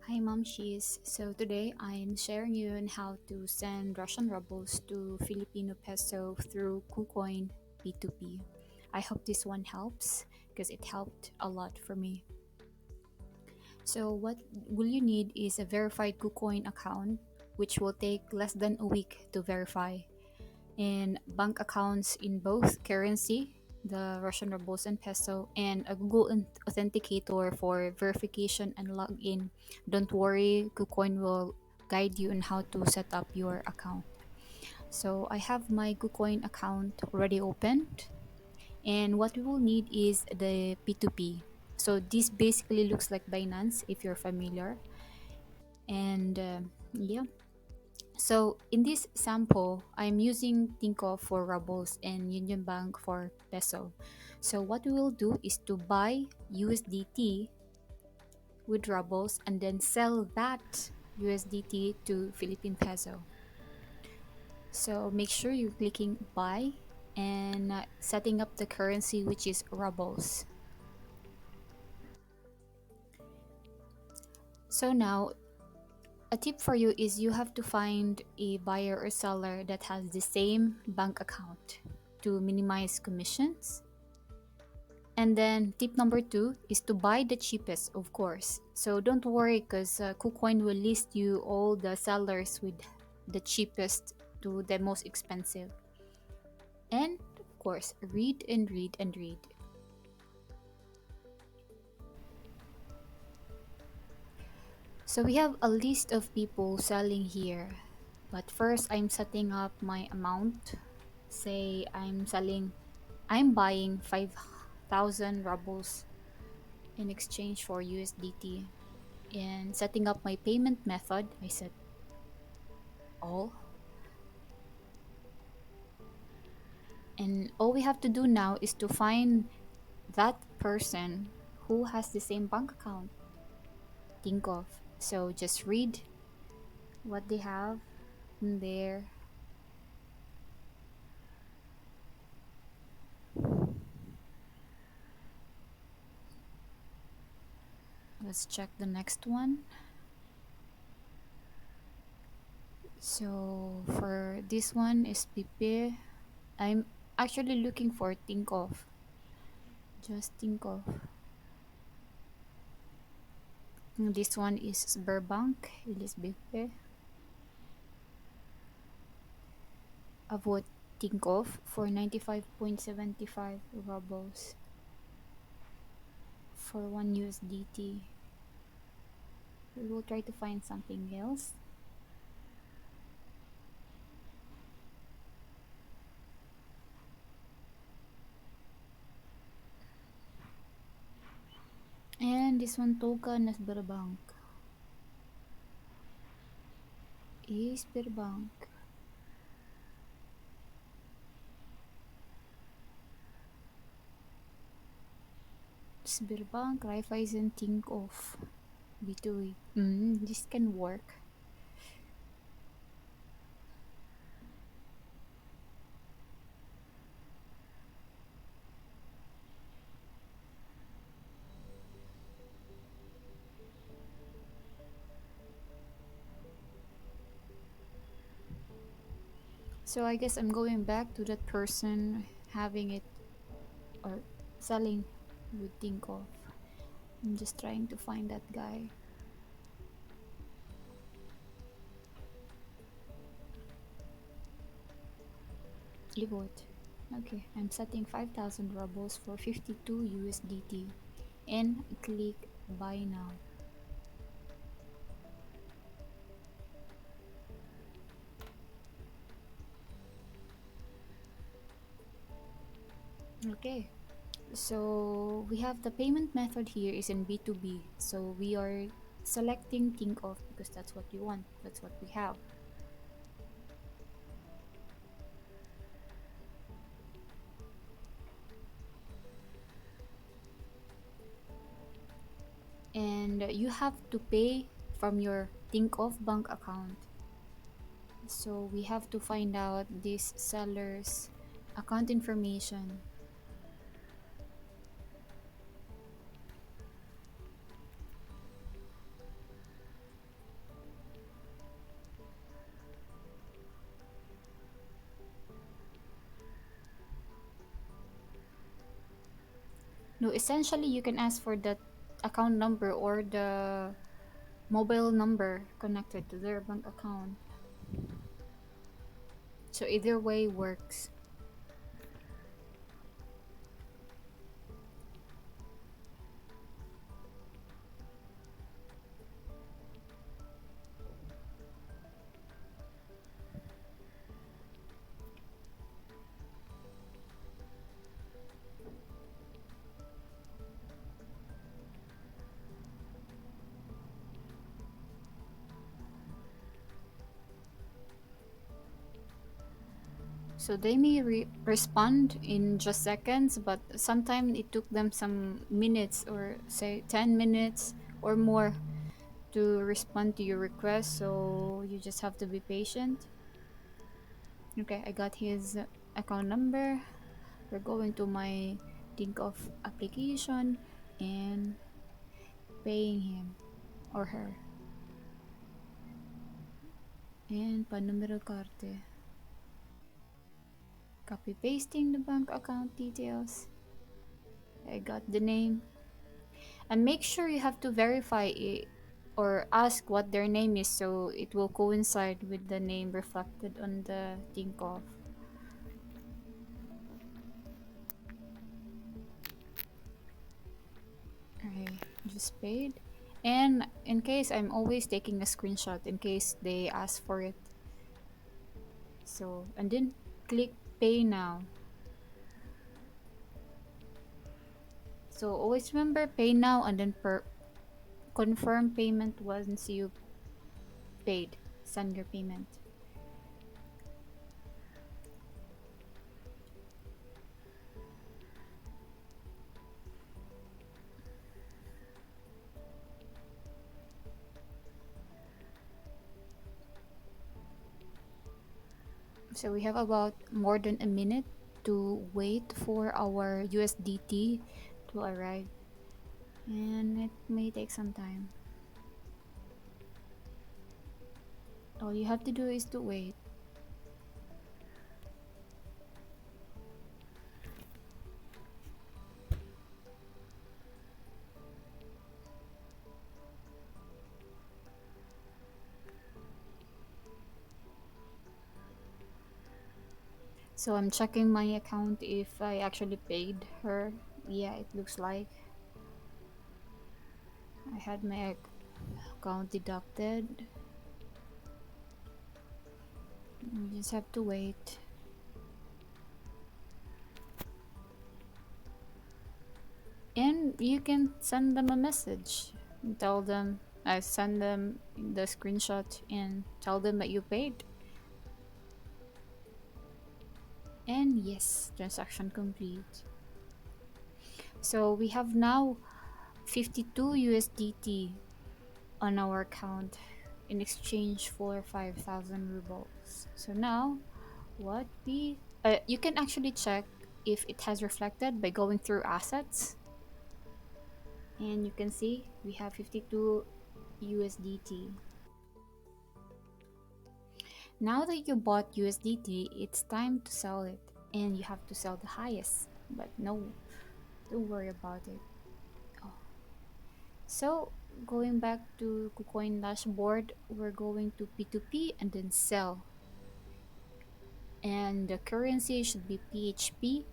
Hi Momshies. So today I'm sharing you on how to send Russian rubles to Filipino peso through KUCOIN P2P. I hope this one helps because it helped a lot for me. So what will you need is a verified KUCOIN account, which will take less than a week to verify, and bank accounts in both currency, the Russian rubles and peso, and a Google Authenticator for verification and login. Don't worry, KuCoin will guide you on how to set up your account. So I have my KuCoin account already opened, and what we will need is the P2P. So this basically looks like Binance if you're familiar, and yeah. So in this sample, I'm using Tinko for rubles and Union Bank for peso. So what we will do is to buy USDT with rubles and then sell that USDT to Philippine peso. So make sure you're clicking buy and setting up the currency, which is rubles. So now a tip for you is you have to find a buyer or seller that has the same bank account to minimize commissions. And then tip number two is to buy the cheapest, of course. So don't worry because KuCoin will list you all the sellers with the cheapest to the most expensive. And of course, read and read and read. So we have a list of people selling here. But first, I'm setting up my amount. Say I'm buying 5,000 rubles in exchange for USDT. And setting up my payment method, I set all. And all we have to do now is to find that person who has the same bank account. Think of. So just read what they have in there. Let's check the next one. So for this one is Pipe. I'm actually looking for think of. Just think of. This one is Sberbank, Elisbipe. Avot think of for 95.75 rubles for 1 USDT. We will try to find something else. And this one token is Sberbank. Sberbank. Sberbank, Raiffeisen think of. B2B. This can work. So I guess I'm going back to that person having it or selling with think of. I'm just trying to find that guy. Livot. Okay, I'm setting 5,000 rubles for 52 USDT and click buy now. Okay, so we have the payment method here is in B2B. So we are selecting think of because that's what we want. That's what we have. And you have to pay from your think of bank account. So we have to find out this seller's account information. No, essentially you can ask for the account number or the mobile number connected to their bank account. So either way works. So they may respond in just seconds, but sometimes it took them some minutes or say 10 minutes or more to respond to your request. So you just have to be patient. Okay, I got his account number. We're going to my think of application and paying him or her. And panumero karte. Copy pasting the bank account details. I got the name. And make sure you have to verify it or ask what their name is so it will coincide with the name reflected on the Tinkoff. Okay, just paid. And in case I'm always taking a screenshot in case they ask for it. So, and then click pay now. So always remember pay now and then confirm payment once you paid. Send your payment. So we have about more than a minute to wait for our USDT to arrive, and it may take some time. All you have to do is to wait. So I'm checking my account if I actually paid her. Yeah, it looks like I had my account deducted. You just have to wait. And you can send them a message and tell them, I send them the screenshot and tell them that you paid. And yes, transaction complete. So we have now 52 USDT on our account in exchange for 5,000 rubles. So now what we you can actually check if it has reflected by going through assets, and you can see we have 52 USDT. Now that you bought USDT, it's time to sell it, and you have to sell the highest, but no, don't worry about it. Oh. So going back to KuCoin dashboard, we're going to P2P and then sell, and the currency should be PHP,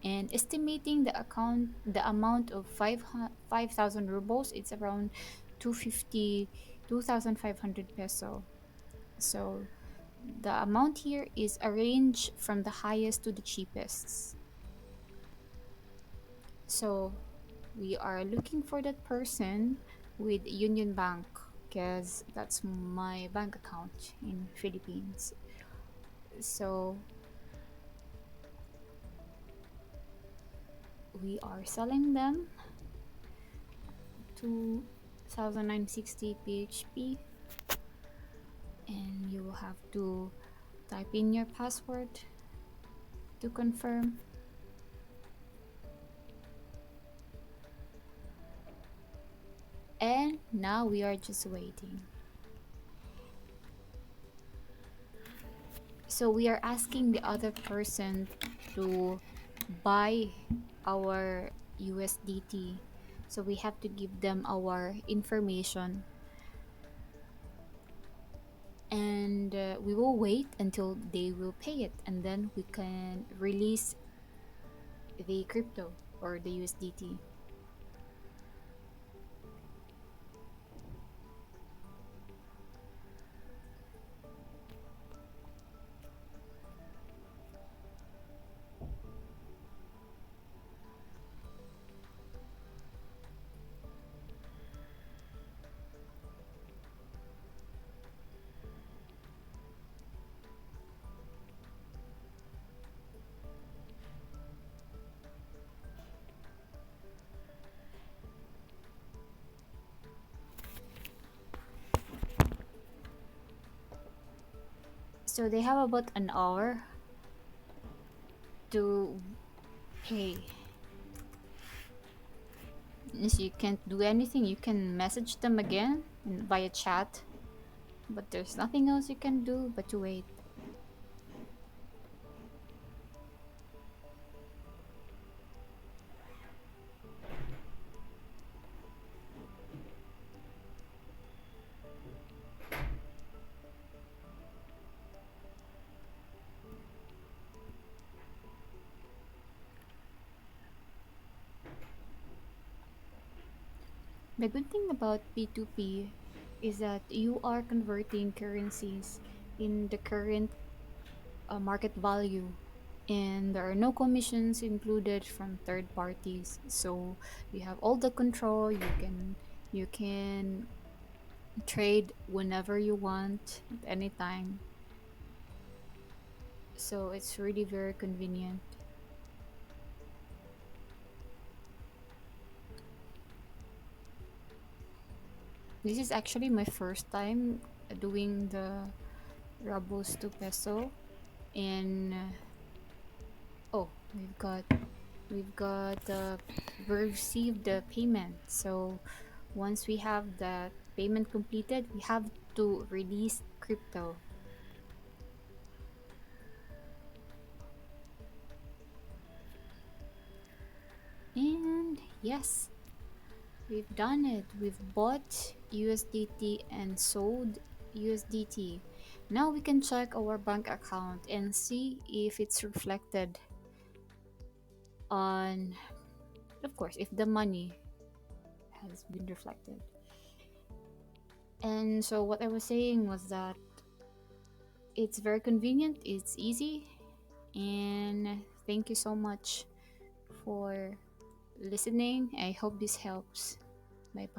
and estimating the amount of 5,000 rubles, it's around 250 2,500 peso. So the amount here is a range from the highest to the cheapest. So we are looking for that person with Union Bank because that's my bank account in Philippines. So we are selling them 2,960 PHP, and you will have to type in your password to confirm. And now we are just waiting. So we are asking the other person to buy our USDT. So we have to give them our information, and we will wait until they will pay it, and then we can release the crypto or the USDT. So they have about an hour to pay. Yes, you can't do anything. You can message them again via chat, but there's nothing else you can do but to wait. The good thing about P2P is that you are converting currencies in the current market value, and there are no commissions included from third parties. So you have all the control. You can trade whenever you want at any time. So it's really very convenient. This is actually my first time doing the Rubles to peso, and oh, we've got we received the payment. So once we have the payment completed, we have to release crypto. And yes, we've done it. We've bought USDT and sold USDT. Now we can check our bank account and see if it's reflected on, of course, if the money has been reflected. And so what I was saying was that it's very convenient, it's easy, and thank you so much for listening. I hope this helps. Bye bye.